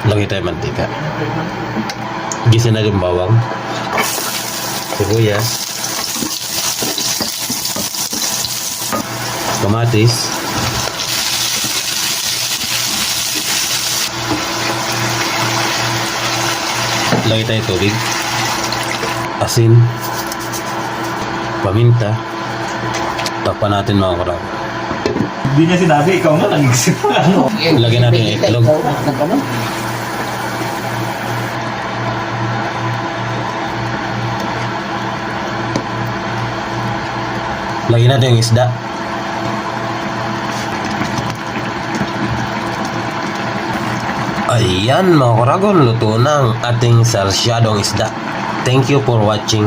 Lagay tayo mantika. Gisa na yung bawang. Sibuyas. Kamatis. Lagay tayo tubig. Asin. Paminta. Takpan natin mga kurang. Hindi niya sinabi, ikaw nga nag-isip. Lagyan natin yung itlog. Lagyan natin yung isda. Ayan mga kuragon, luto na ang ating salsyadong isda. Thank you for watching.